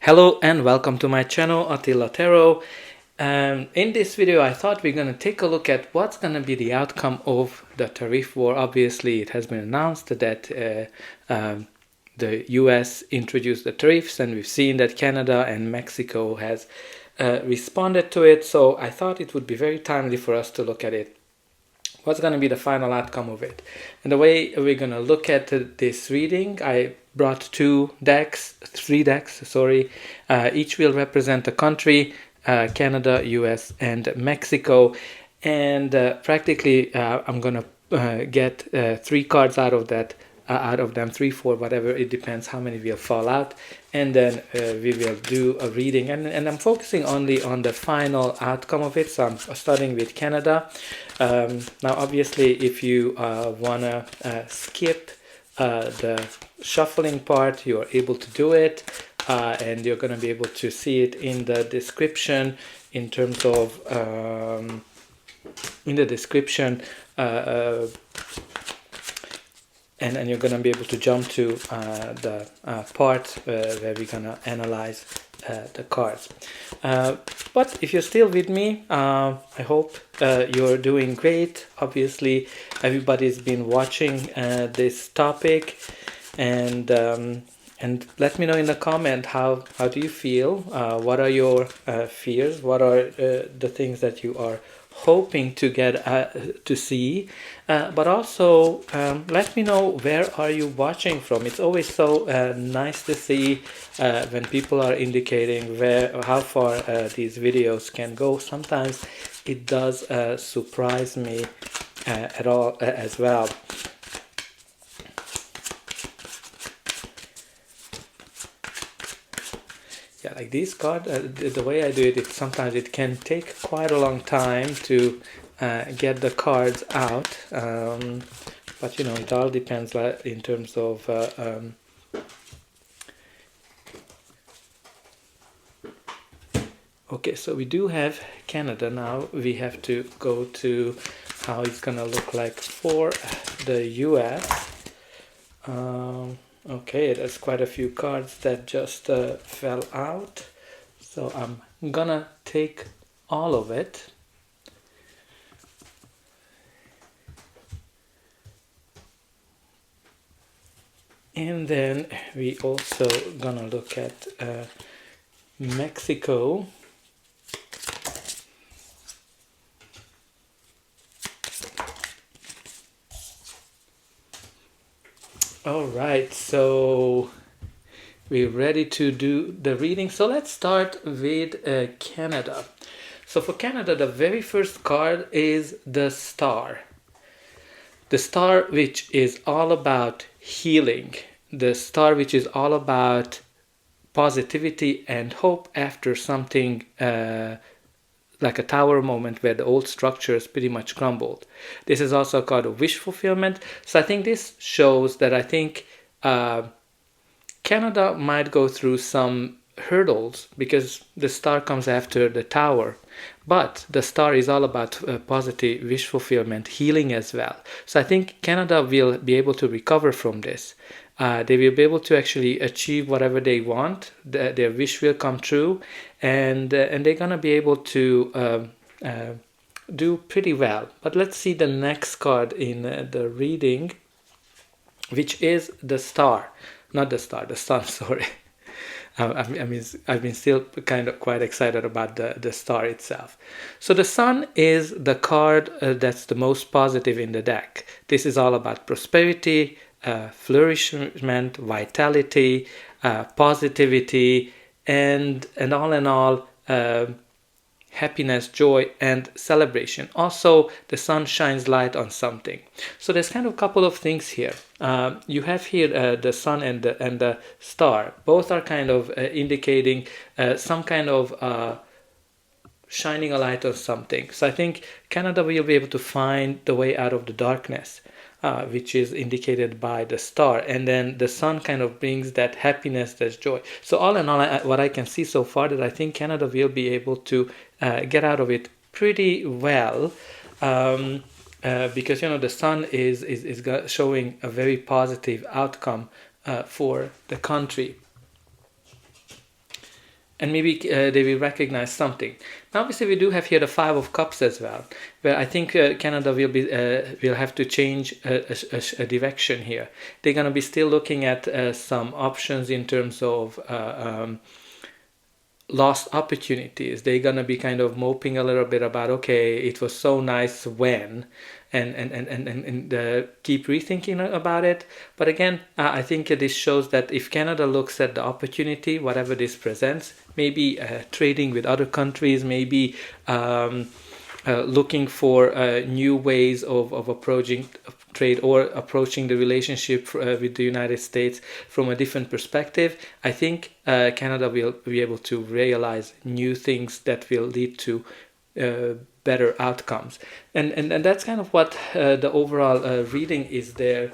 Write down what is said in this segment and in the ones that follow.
Hello and welcome to my channel, Attila Tarot. In this video I thought we're going to take a look at what's going to be the outcome of the tariff war. Obviously it has been announced that the US introduced the tariffs, and we've seen that Canada and Mexico has responded to it, so I thought it would be very timely for us to look at it. What's going to be the final outcome of it? And the way we're going to look at this reading, I brought three decks, sorry. Each will represent a country, Canada, US, and Mexico. And practically I'm going to get 3 cards out of them, 3, 4, whatever, it depends how many will fall out. And then we will do a reading, and I'm focusing only on the final outcome of it, so I'm starting with Canada. Now obviously if you want to skip the shuffling part, you're able to do it, and you're going to be able to see it in the description in terms of and you're going to be able to jump to the part where we're going to analyze the cards. But if you're still with me, I hope you're doing great. Obviously everybody's been watching this topic, and let me know in the comment how do you feel, what are your fears, what are the things that you are hoping to get to see, but also let me know where are you watching from. It's always so nice to see when people are indicating how far these videos can go. Sometimes it does surprise me at all as well. Yeah, like these cards, the way I do it, sometimes it can take quite a long time to get the cards out, but you know, it all depends in terms of okay, so we do have Canada now. We have to go to how it's gonna look like for the US. Okay, there's quite a few cards that just fell out, so I'm gonna take all of it. And then we also gonna look at Mexico. All right, so we're ready to do the reading. So let's start with Canada. So for Canada, the very first card is the Star. The Star, which is all about healing. The Star, which is all about positivity and hope after something like a tower moment where the old structures pretty much crumbled. This is also a card of wish fulfillment. So I think this shows that I think Canada might go through some hurdles because the Star comes after the tower. But the Star is all about positive wish fulfillment, healing as well. So I think Canada will be able to recover from this. They will be able to actually achieve whatever they want. Their wish will come true, and they're gonna be able to do pretty well. But let's see the next card in the reading, which is the Star, not the Star, the Sun. Sorry. I mean, I've been still kind of quite excited about the Star itself. So the Sun is the card that's the most positive in the deck. This is all about prosperity, flourishment, vitality, positivity, and all in all, happiness, joy, and celebration. Also, the Sun shines light on something. So there's kind of a couple of things here. You have here the Sun and the Star. Both are kind of indicating some kind of shining a light on something. So I think Canada will be able to find the way out of the darkness, which is indicated by the Star, and then the Sun kind of brings that happiness, that joy. So all in all, what I can see so far, that I think Canada will be able to get out of it pretty well, because you know the Sun is showing a very positive outcome for the country. and maybe they will recognize something. Now, obviously, we do have here the Five of Cups as well, where I think Canada will have to change a direction here. They're going to be still looking at some options in terms of lost opportunities. They're going to be kind of moping a little bit about, okay, it was so nice when, and keep rethinking about it. But again, I think this shows that if Canada looks at the opportunity, whatever this presents, maybe trading with other countries, maybe looking for new ways of approaching trade or approaching the relationship with the United States from a different perspective, I think Canada will be able to realize new things that will lead to better outcomes. And that's kind of what the overall reading is there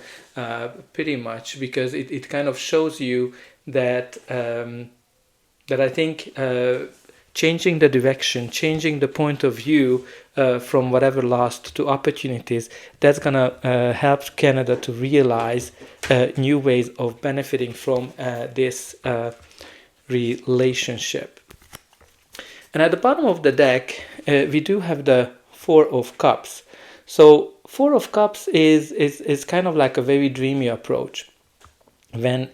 pretty much, because it kind of shows you that that I think changing the direction, changing the point of view from whatever lost to opportunities, that's going to help Canada to realize new ways of benefiting from this relationship. And at the bottom of the deck, we do have the Four of Cups. So Four of Cups is kind of like a very dreamy approach. When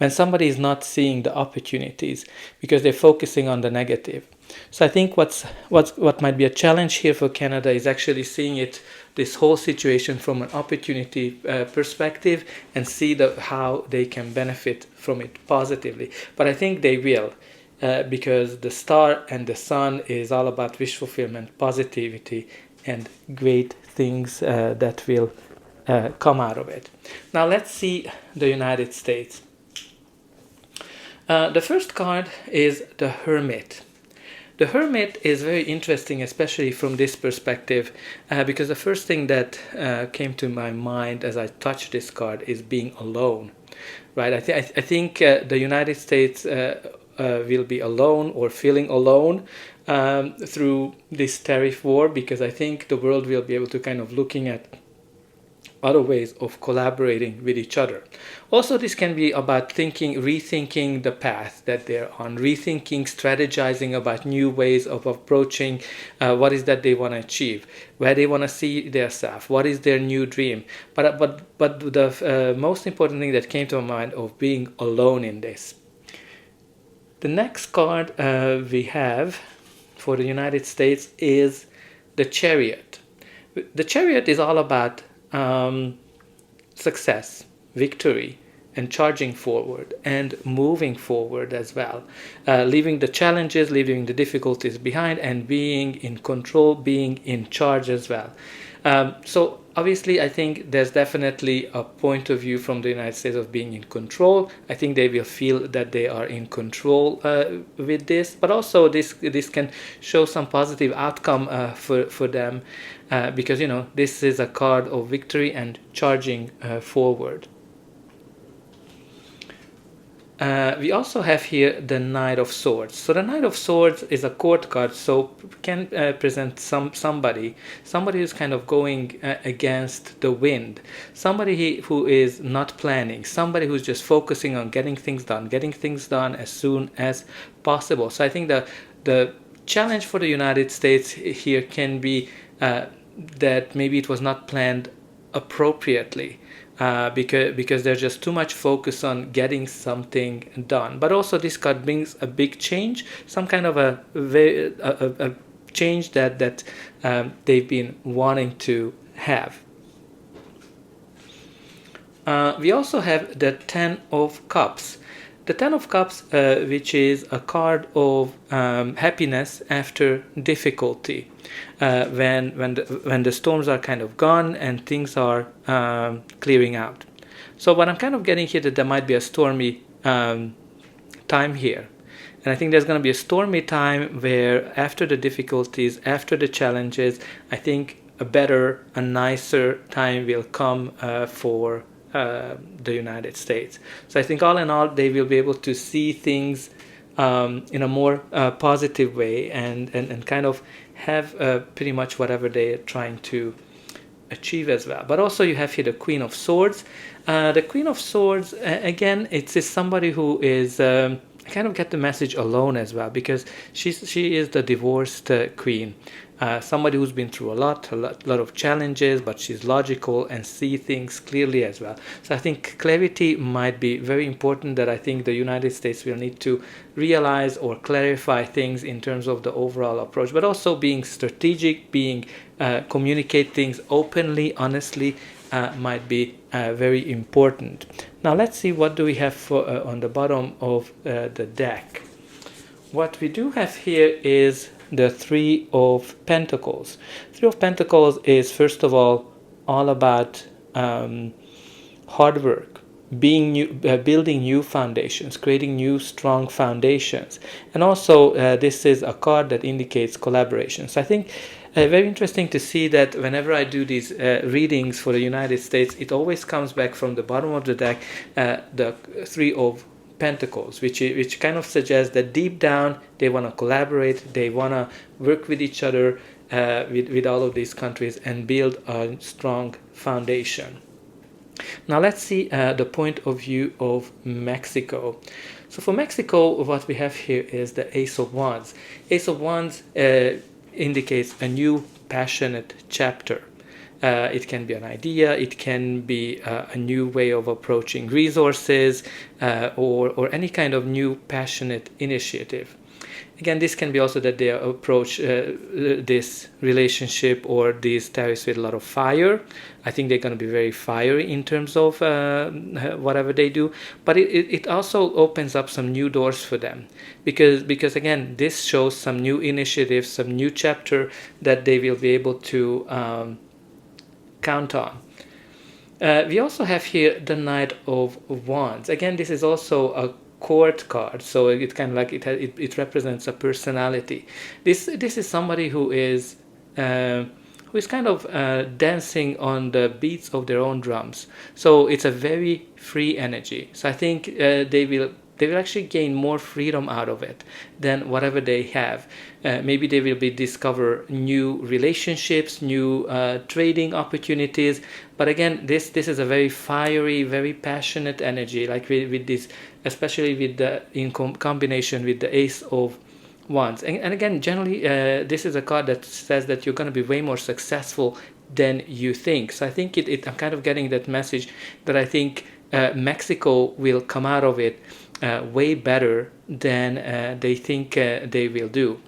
somebody is not seeing the opportunities because they're focusing on the negative. So I think what might be a challenge here for Canada is actually seeing this whole situation from an opportunity perspective, and see how they can benefit from it positively. But I think they will, because the star and the sun is all about wish fulfillment, positivity, and great things that will come out of it. Now let's see the United States. The first card is the Hermit. The Hermit is very interesting, especially from this perspective, because the first thing that came to my mind as I touched this card is being alone, right? I think the United States will be alone or feeling alone through this tariff war, because I think the world will be able to kind of looking at other ways of collaborating with each other. Also, this can be about rethinking the path that they're on, rethinking, strategizing about new ways of approaching what is that they want to achieve, where they want to see themselves, what is their new dream. But the most important thing that came to my mind of being alone in this. The next card we have for the United States is the Chariot. The Chariot is all about success, victory, and charging forward and moving forward as well, leaving the challenges, leaving the difficulties behind, and being in control, being in charge as well. So obviously, I think there's definitely a point of view from the United States of being in control. I think they will feel that they are in control with this, but also this can show some positive outcome for them, because this is a card of victory and charging forward. We also have here the Knight of Swords. So the Knight of Swords is a court card, so can present somebody who's kind of going against the wind, somebody who is not planning, somebody who's just focusing on getting things done as soon as possible. So I think the challenge for the United States here can be that maybe it was not planned appropriately. Because there's just too much focus on getting something done. But also this card brings a big change, some kind of a change that they've been wanting to have. We also have the Ten of Cups. The Ten of Cups, which is a card of happiness after difficulty, when the storms are kind of gone and things are clearing out. So what I'm kind of getting here, that there might be a stormy time here. And I think there's going to be a stormy time where after the difficulties, after the challenges, I think a nicer time will come for the United States. So I think all in all, they will be able to see things in a more positive way and kind of have pretty much whatever they're trying to achieve as well. But also you have here the Queen of Swords. The Queen of Swords, again, it's somebody who is kind of get the message alone as well, because she is the divorced queen, somebody who's been through a lot of challenges, but she's logical and see things clearly as well. So I think clarity might be very important, that I think the United States will need to realize or clarify things in terms of the overall approach, but also being strategic, being communicate things openly, honestly, might be very important. Now let's see what do we have for, on the bottom of the deck. What we do have here is the Three of Pentacles. Three of Pentacles is, first of all about hard work, building new foundations, creating new strong foundations. And also this is a card that indicates collaboration. So I think very interesting to see that whenever I do these readings for the United States, it always comes back from the bottom of the deck, the Three of Pentacles, which kind of suggests that deep down they want to collaborate, they want to work with each other, with all of these countries, and build a strong foundation. Now let's see the point of view of Mexico. So for Mexico, what we have here is the Ace of Wands. Ace of Wands indicates a new passionate chapter. It can be an idea, it can be a new way of approaching resources, or any kind of new passionate initiative. Again, this can be also that they approach this relationship or these tariffs with a lot of fire. I think they're going to be very fiery in terms of whatever they do. But it also opens up some new doors for them. Because again, this shows some new initiatives, some new chapter that they will be able to count on. We also have here the Knight of Wands. Again, this is also a court card, so it kind of like it represents a personality. This is somebody who is kind of dancing on the beats of their own drums. So it's a very free energy. So I think they will actually gain more freedom out of it than whatever they have. Maybe they will discover new relationships, new trading opportunities. But again, this is a very fiery, very passionate energy, like with this, especially with in combination with the Ace of Wands. And again, generally, this is a card that says that you're going to be way more successful than you think. So I think I'm kind of getting that message that I think Mexico will come out of it way better than they think they will do.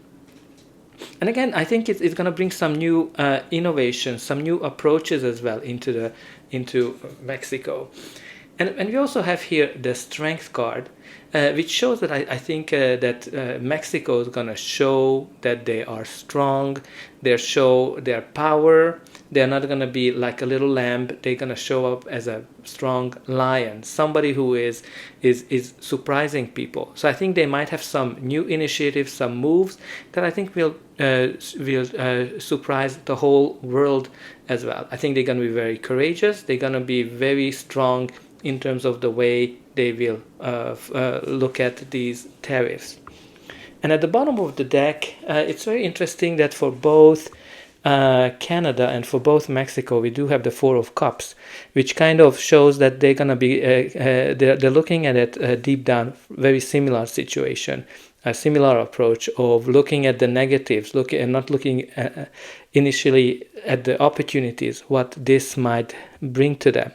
And again, I think it's going to bring some new innovations, some new approaches as well into Mexico. And we also have here the Strength card, which shows that I think that Mexico is going to show that they are strong, they show their power. They're not going to be like a little lamb. They're going to show up as a strong lion, somebody who is surprising people. So I think they might have some new initiatives, some moves that I think will surprise the whole world as well. I think they're going to be very courageous. They're going to be very strong in terms of the way they will look at these tariffs. And at the bottom of the deck, it's very interesting that for both Canada and for both Mexico, we do have the Four of Cups, which kind of shows that they're gonna be they're looking at it deep down, very similar situation, a similar approach of looking at the negatives, not looking initially at the opportunities, what this might bring to them.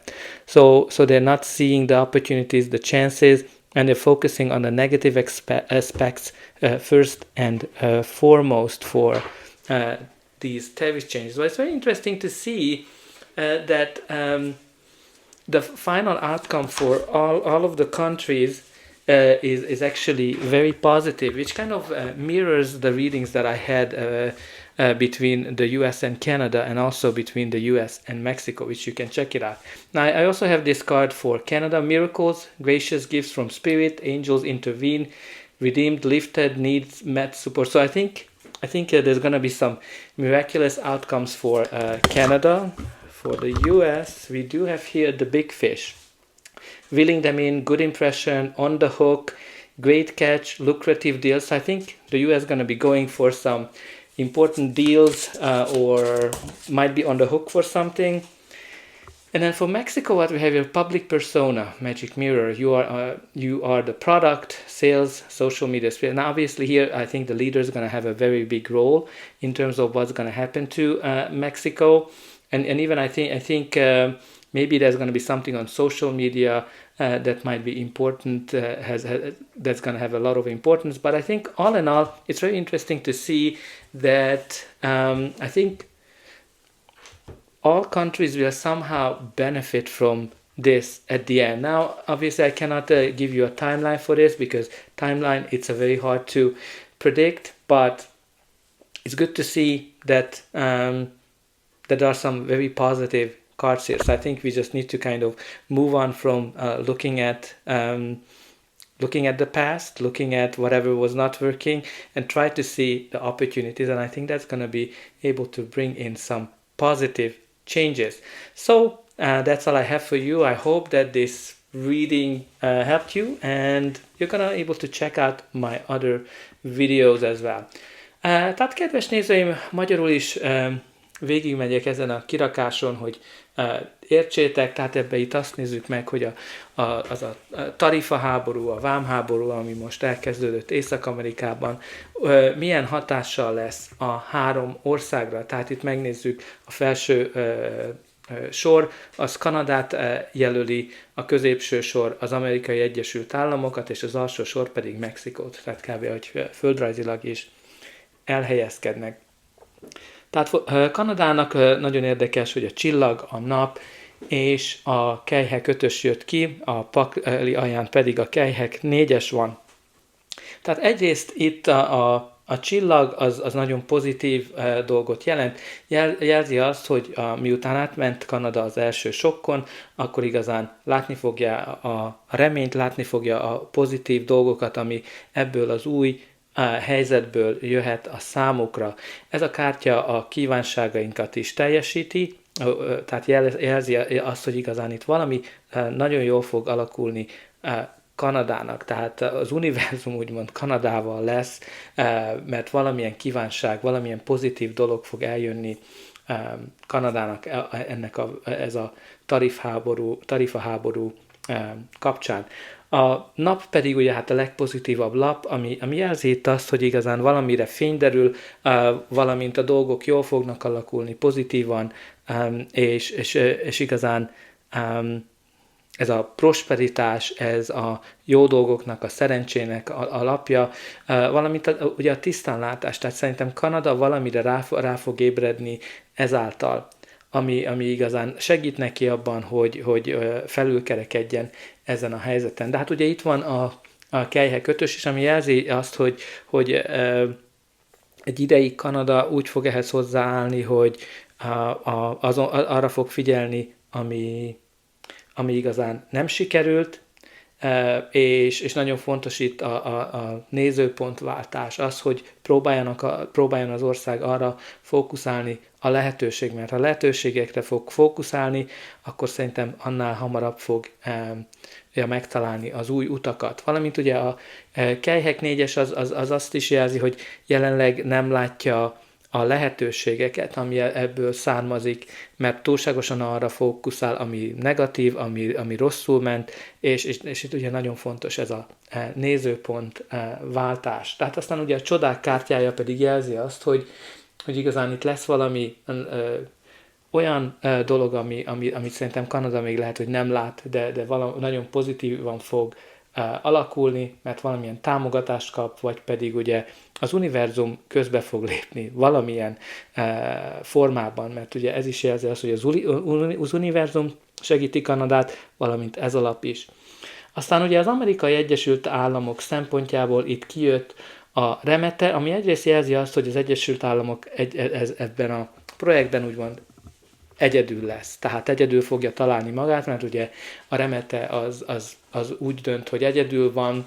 So they're not seeing the opportunities, the chances, and they're focusing on the negative aspects first and foremost for these tariff changes. So it's very interesting to see that the final outcome for all of the countries is actually very positive, which kind of mirrors the readings that I had between the US and Canada, and also between the US and Mexico, which you can check it out. Now, I also have this card for Canada: miracles, gracious gifts from spirit, angels intervene, redeemed, lifted, needs met, support. So I think there's going to be some miraculous outcomes for Canada. For the US, we do have here the big fish. Reeling them in, good impression, on the hook, great catch, lucrative deals. I think the US is going to be going for some important deals or might be on the hook for something. And then for Mexico, what we have your public persona, magic mirror. You are the product, sales, social media. And obviously here, I think the leader is going to have a very big role in terms of what's going to happen to Mexico, and even I think maybe there's going to be something on social media that might be important. That's going to have a lot of importance. But I think all in all, it's very interesting to see that I think all countries will somehow benefit from this at the end. Now, obviously, I cannot give you a timeline for this because timeline, it's a very hard to predict, but it's good to see that that there are some very positive cards here. So I think we just need to kind of move on from looking at the past, looking at whatever was not working, and try to see the opportunities. And I think that's going to be able to bring in some positive changes. So that's all I have for you. I hope that this reading helped you, and you're gonna able to check out my other videos as well. Tehát kedves nézőim, magyarul is végigmegyek ezen a kirakáson, hogy értsétek, tehát ebbe itt azt nézzük meg, hogy az a tarifa háború, a vámháború, ami most elkezdődött Észak-Amerikában, milyen hatással lesz a három országra. Tehát itt megnézzük a felső sor, az Kanadát jelöli, a középső sor az Amerikai Egyesült Államokat, és az alsó sor pedig Mexikót, tehát kb. Hogy földrajzilag is elhelyezkednek. Tehát Kanadának nagyon érdekes, hogy a csillag, a nap és a kelyhek 5-ös jött ki, a pakli alján pedig a kelyhek 4-es van. Tehát egyrészt itt a csillag az nagyon pozitív dolgot jelent, jelzi azt, hogy miután átment Kanada az első sokkon, akkor igazán látni fogja a reményt, látni fogja a pozitív dolgokat, ami ebből az új helyzetből jöhet a számukra. Ez a kártya a kívánságainkat is teljesíti, tehát jelzi azt, hogy igazán itt valami nagyon jól fog alakulni Kanadának, tehát az univerzum úgymond Kanadával lesz, mert valamilyen kívánság, valamilyen pozitív dolog fog eljönni Kanadának ez a tarifa háború kapcsán. A nap pedig ugye hát a legpozitívabb lap, ami jelzi itt azt, hogy igazán valamire fény derül, valamint a dolgok jól fognak alakulni pozitívan, és igazán ez a prosperitás, ez a jó dolgoknak, a szerencsének a lapja, valamint ugye a tisztánlátás, tehát szerintem Kanada valamire rá fog ébredni ezáltal, ami igazán segít neki abban, hogy felülkerekedjen ezen a helyzeten. De hát ugye itt van a kelyhek 5-ös is, ami jelzi azt, hogy egy ideig Kanada úgy fog ehhez hozzáállni, hogy arra fog figyelni, ami igazán nem sikerült, és nagyon fontos itt a nézőpontváltás, az, hogy próbáljon az ország arra fókuszálni a lehetőség, mert ha lehetőségekre fog fókuszálni, akkor szerintem annál hamarabb fog megtalálni az új utakat. Valamint ugye a kelyhek 4-es az azt is jelzi, hogy jelenleg nem látja a lehetőségeket, ami ebből származik, mert túlságosan arra fókuszál, ami negatív, ami rosszul ment, és itt ugye nagyon fontos ez a nézőpont váltás. Tehát aztán ugye a csodák kártyája pedig jelzi azt, hogy igazán itt lesz valami olyan dolog, amit szerintem Kanada még lehet, hogy nem lát, de nagyon pozitívan fog alakulni, mert valamilyen támogatást kap, vagy pedig ugye az univerzum közbe fog lépni valamilyen formában, mert ugye ez is jelzi azt, hogy az univerzum segíti Kanadát, valamint ez a lap is. Aztán ugye az Amerikai Egyesült Államok szempontjából itt kijött a remete, ami egyrészt jelzi azt, hogy az Egyesült Államok ebben a projektben úgymond egyedül lesz. Tehát egyedül fogja találni magát, mert ugye a remete az úgy dönt, hogy egyedül van,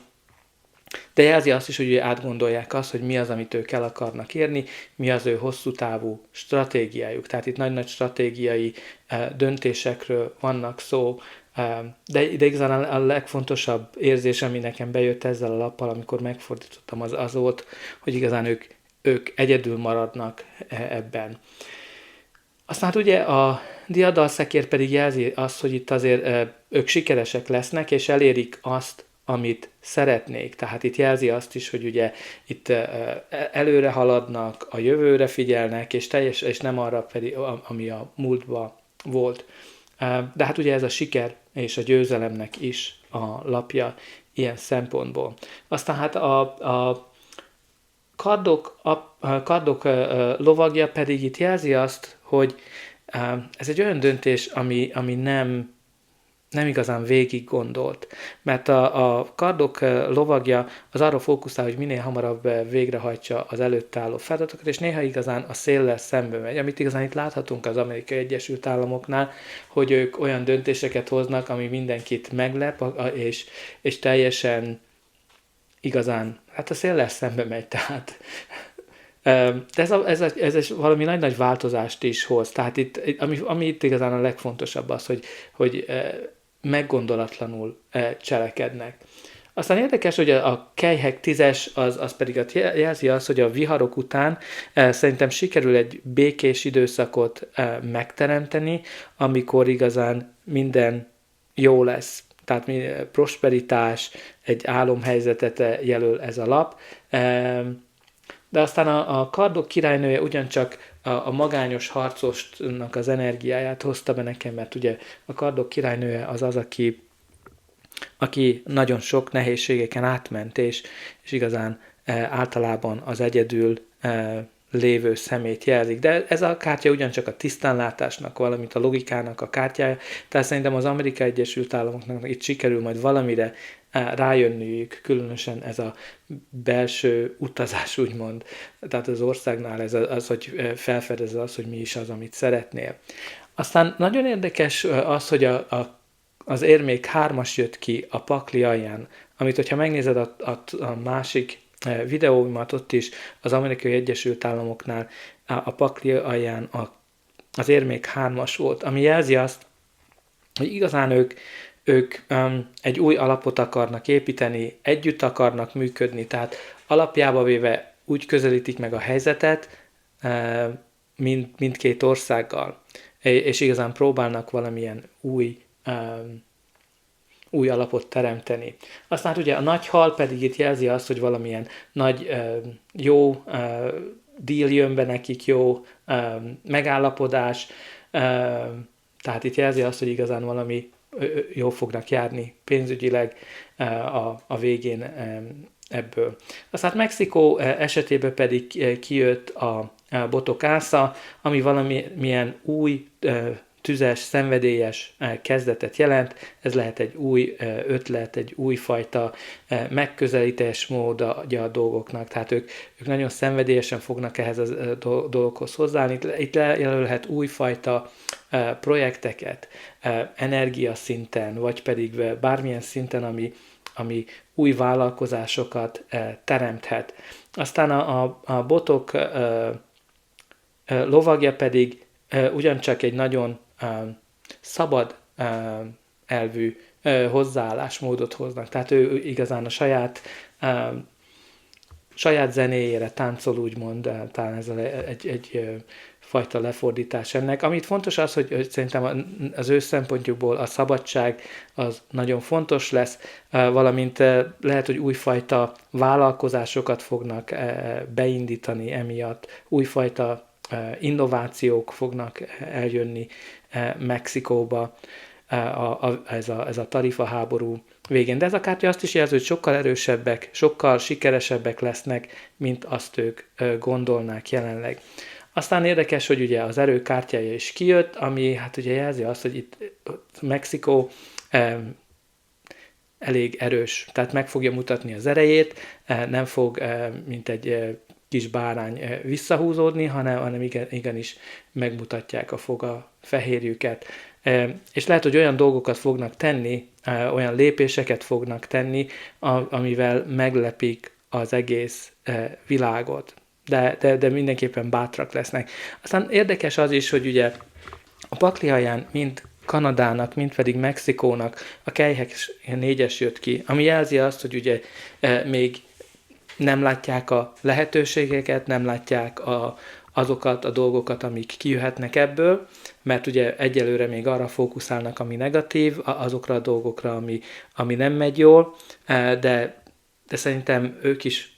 de jelzi azt is, hogy átgondolják azt, hogy mi az, amit ők el akarnak érni, mi az ő hosszú távú stratégiájuk. Tehát itt nagy-nagy stratégiai döntésekről vannak szó, de igazán a legfontosabb érzés, ami nekem bejött ezzel a lappal, amikor megfordítottam, az volt, hogy igazán ők egyedül maradnak ebben. Aztán hát ugye a diadalszekér pedig jelzi azt, hogy itt azért ők sikeresek lesznek, és elérik azt, amit szeretnék. Tehát itt jelzi azt is, hogy ugye itt előre haladnak, a jövőre figyelnek, és nem arra pedig, ami a múltban volt. De hát ugye ez a siker és a győzelemnek is a lapja ilyen szempontból. Aztán hát a kardok lovagja pedig itt jelzi azt, hogy ez egy olyan döntés, ami nem igazán végig gondolt. Mert a kardok lovagja az arra fókuszál, hogy minél hamarabb végrehajtsa az előtt álló feladatokat, és néha igazán a széllel szembe megy. Amit igazán itt láthatunk az Amerikai Egyesült Államoknál, hogy ők olyan döntéseket hoznak, ami mindenkit meglep, és teljesen igazán, hát a széllel szembe megy, tehát. De ez valami nagy-nagy változást is hoz. Tehát ami itt igazán a legfontosabb az, hogy meggondolatlanul cselekednek. Aztán érdekes, hogy a kelyhek 10-es az pedig jelzi azt, hogy a viharok után szerintem sikerül egy békés időszakot megteremteni, amikor igazán minden jó lesz. Tehát prosperitás, egy álomhelyzetet jelöl ez a lap. De aztán a kardok királynője ugyancsak a magányos harcosnak az energiáját hozta be nekem, mert ugye a kardok királynője az, aki nagyon sok nehézségeken átment, és igazán általában az egyedül lévő szemét jelzik. De ez a kártya ugyancsak a tisztánlátásnak, valamint a logikának a kártyája, tehát szerintem az Amerikai Egyesült Államoknak itt sikerül majd valamire rájönniük, különösen ez a belső utazás, úgymond. Tehát az országnál ez az, hogy felfedezze az, hogy mi is az, amit szeretnél. Aztán nagyon érdekes az, hogy az érmék 3-as jött ki a pakli alján, amit, hogyha megnézed a másik videóimat, ott is az Amerikai Egyesült Államoknál a pakli alján az érmék 3-as volt, ami jelzi azt, hogy igazán ők egy új alapot akarnak építeni, együtt akarnak működni, tehát alapjába véve úgy közelítik meg a helyzetet mindkét országgal, és igazán próbálnak valamilyen új alapot teremteni. Aztán ugye a nagy hal pedig itt jelzi azt, hogy valamilyen nagy jó deal jön be nekik, jó megállapodás, tehát itt jelzi azt, hogy igazán valami jó fognak járni pénzügyileg a végén ebből. Aztán Mexikó esetében pedig kijött a botokásza, ami valamilyen új tüzes, szenvedélyes kezdetet jelent. Ez lehet egy új ötlet, egy újfajta megközelítés módja a dolgoknak. Tehát ők nagyon szenvedélyesen fognak ehhez a dolgokhoz hozzáállni. Itt jelölhet újfajta projekteket energiaszinten, vagy pedig bármilyen szinten, ami új vállalkozásokat teremthet. Aztán a botok lovagja pedig ugyancsak egy nagyon szabad elvű hozzáállásmódot hoznak. Tehát ő igazán a saját zenéjére táncol, úgymond, talán ez egy fajta lefordítás ennek. Amit fontos az, hogy szerintem az ő szempontjukból a szabadság az nagyon fontos lesz, valamint lehet, hogy újfajta vállalkozásokat fognak beindítani emiatt, újfajta innovációk fognak eljönni Mexikóba ez a tarifa háború végén. De ez a kártya azt is jelzi, hogy sokkal erősebbek, sokkal sikeresebbek lesznek, mint azt ők gondolnák jelenleg. Aztán érdekes, hogy ugye az erő kártyája is kijött, ami hát ugye jelzi azt, hogy itt Mexikó elég erős, tehát meg fogja mutatni az erejét, nem fog, mint egy kis bárány visszahúzódni, hanem igenis megmutatják a foga fehérjüket. És lehet, hogy olyan dolgokat fognak tenni, olyan lépéseket fognak tenni, amivel meglepik az egész világot. De mindenképpen bátrak lesznek. Aztán érdekes az is, hogy ugye a pakli alján mind Kanadának, mind pedig Mexikónak a kelyhek 4-es jött ki, ami jelzi azt, hogy ugye még nem látják a lehetőségeket, nem látják azokat a dolgokat, amik kijöhetnek ebből, mert ugye egyelőre még arra fókuszálnak, ami negatív, azokra a dolgokra, ami nem megy jól, de szerintem ők is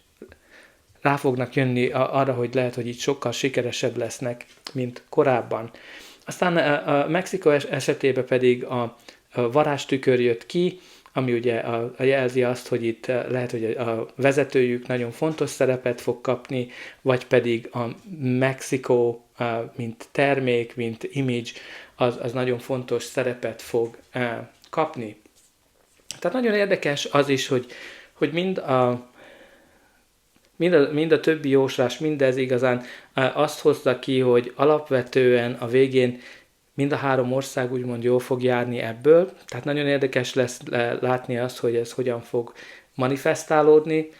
rá fognak jönni arra, hogy lehet, hogy itt sokkal sikeresebb lesznek, mint korábban. Aztán a Mexikó esetében pedig a varázstükör jött ki, ami ugye jelzi azt, hogy itt lehet, hogy a vezetőjük nagyon fontos szerepet fog kapni, vagy pedig a Mexikó, mint termék, mint image, az nagyon fontos szerepet fog kapni. Tehát nagyon érdekes az is, hogy mind a többi jóslás, mindez igazán azt hozza ki, hogy alapvetően a végén mind a három ország úgymond jól fog járni ebből, tehát nagyon érdekes lesz látni azt, hogy ez hogyan fog manifestálódni,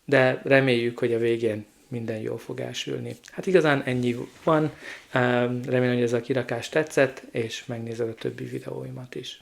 de reméljük, hogy a végén minden jól fog elsülni. Hát igazán ennyi van, remélem, hogy ez a kirakás tetszett, és megnézed a többi videóimat is.